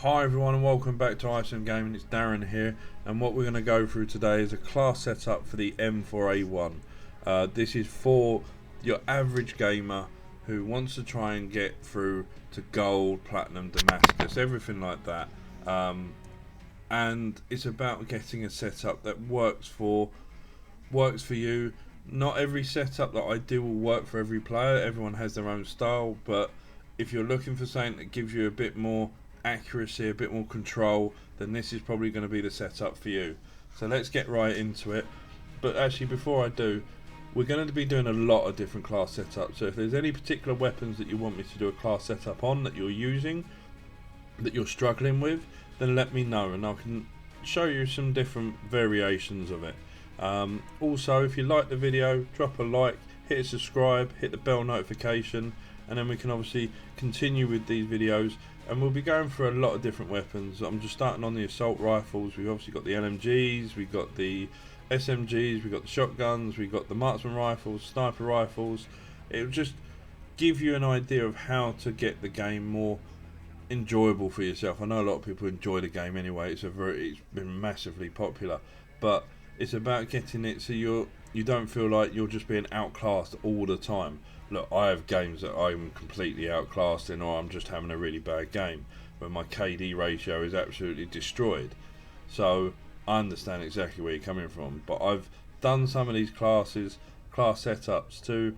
Hi everyone and welcome back to ISM Gaming. It's Darren here, and what we're going to go through today is a class setup for the M4A1. This is for your average gamer who wants to try and get through to gold, platinum, Damascus, everything like that. And it's about getting a setup that works for you. Not every setup that I do will work for every player. Everyone has their own style, but if you're looking for something that gives you a bit more accuracy, a bit more control, then this is probably going to be the setup for you. So let's get right into it. But actually, before I do, we're going to be doing a lot of different class setups. So if there's any particular weapons that you want me to do a class setup on that you're using, that you're struggling with, then let me know and I can show you some different variations of it. Also, if you like the video, drop a like, hit a subscribe, hit the bell notification, and then we can obviously continue with these videos, and we'll be going through a lot of different weapons. I'm just starting on the assault rifles. We've obviously got the LMGs, we've got the SMGs, we've got the shotguns, we've got the marksman rifles, sniper rifles. It'll just give you an idea of how to get the game more enjoyable for yourself. I know a lot of people enjoy the game anyway. It's been massively popular, but it's about getting it so you don't feel like you're just being outclassed all the time. Look, I have games that I'm completely outclassed in, or I'm just having a really bad game where my KD ratio is absolutely destroyed. So I understand exactly where you're coming from, but I've done some of these class setups to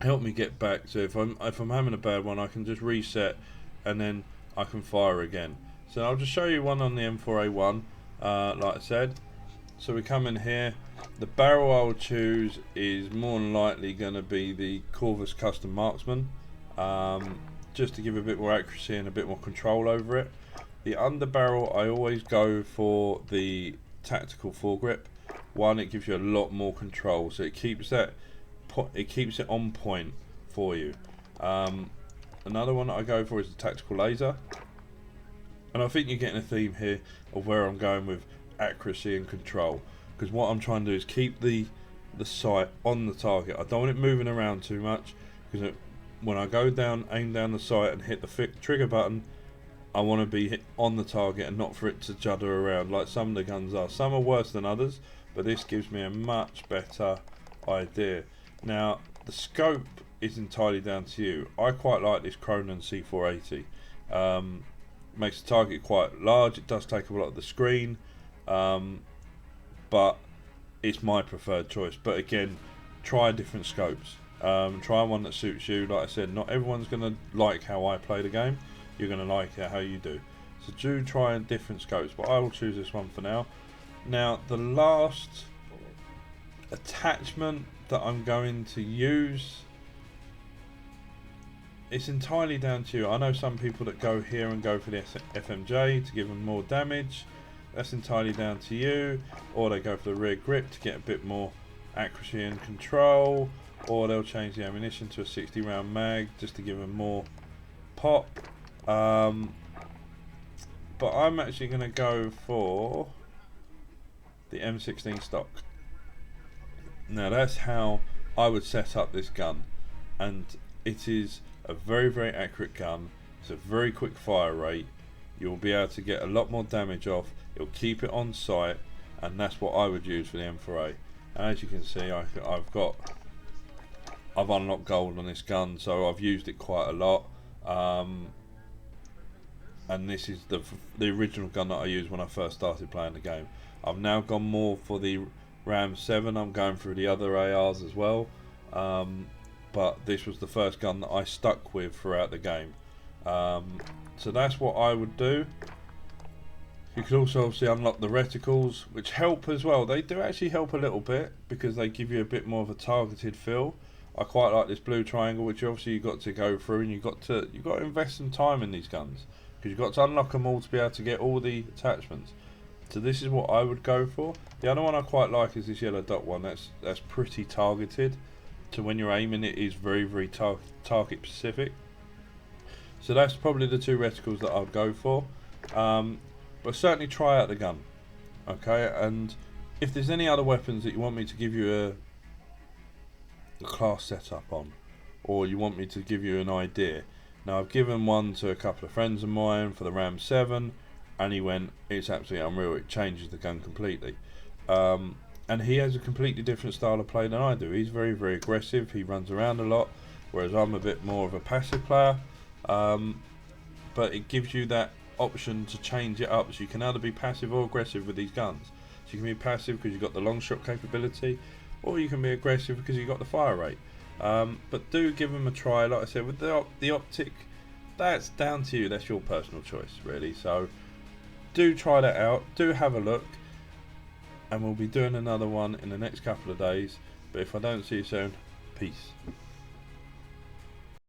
help me get back. So if I'm having a bad one, I can just reset and then I can fire again. So I'll just show you one on the M4A1, like I said. So we come in here. The barrel I will choose is more than likely going to be the Corvus Custom Marksman, just to give a bit more accuracy and a bit more control over it. The underbarrel I always go for the tactical foregrip. One, it gives you a lot more control, so it keeps it on point for you. Another one that I go for is the tactical laser, and I think you're getting a theme here of where I'm going with accuracy and control, because what I'm trying to do is keep the sight on the target. I don't want it moving around too much, because when I go down, aim down the sight and hit the trigger button, I want to be on the target and not for it to judder around like some of the guns are. Some are worse than others, but this gives me a much better idea. Now the scope is entirely down to you. I quite like this Cronin C480. Makes the target quite large. It does take up a lot of the screen, but it's my preferred choice. But again, try different scopes. Try one that suits you. Like I said, not everyone's going to like how I play the game. You're going to like it how you do. So do try different scopes, but I will choose this one for now. Now the last attachment that I'm going to use, it's entirely down to you. I know some people that go here and go for the FMJ to give them more damage. That's entirely down to you. Or they go for the rear grip to get a bit more accuracy and control. Or they'll change the ammunition to a 60 round mag just to give them more pop. But I'm actually going to go for the M16 stock. Now that's how I would set up this gun, and it is a very, very accurate gun. It's a very quick fire rate. You'll be able to get a lot more damage off. It'll keep it on sight, and that's what I would use for the M4A. And as you can see, I've unlocked gold on this gun, so I've used it quite a lot. And this is the original gun that I used when I first started playing the game. I've now gone more for the Ram 7. I'm going through the other ARs as well, but this was the first gun that I stuck with throughout the game. So that's what I would do. You could also obviously unlock the reticles, which help as well. They do actually help a little bit because they give you a bit more of a targeted feel. I quite like this blue triangle, which obviously you've got to go through, and you've got to invest some time in these guns, because you've got to unlock them all to be able to get all the attachments. So this is what I would go for. The other one I quite like is this yellow dot one. That's pretty targeted. So when you're aiming, it is very, very target specific. So that's probably the two reticles that I'd go for. But certainly try out the gun. Okay, and if there's any other weapons that you want me to give you a class setup on, or you want me to give you an idea, Now I've given one to a couple of friends of mine for the Ram 7, and he went, it's absolutely unreal, it changes the gun completely. And he has a completely different style of play than I do. He's very, very aggressive, he runs around a lot, whereas I'm a bit more of a passive player. But it gives you that option to change it up, so you can either be passive or aggressive with these guns. So you can be passive because you've got the long shot capability, or you can be aggressive because you've got the fire rate. But do give them a try. Like I said, with the optic, that's down to you, that's your personal choice really. So do try that out, do have a look, and we'll be doing another one in the next couple of days. But if I don't see you soon, peace.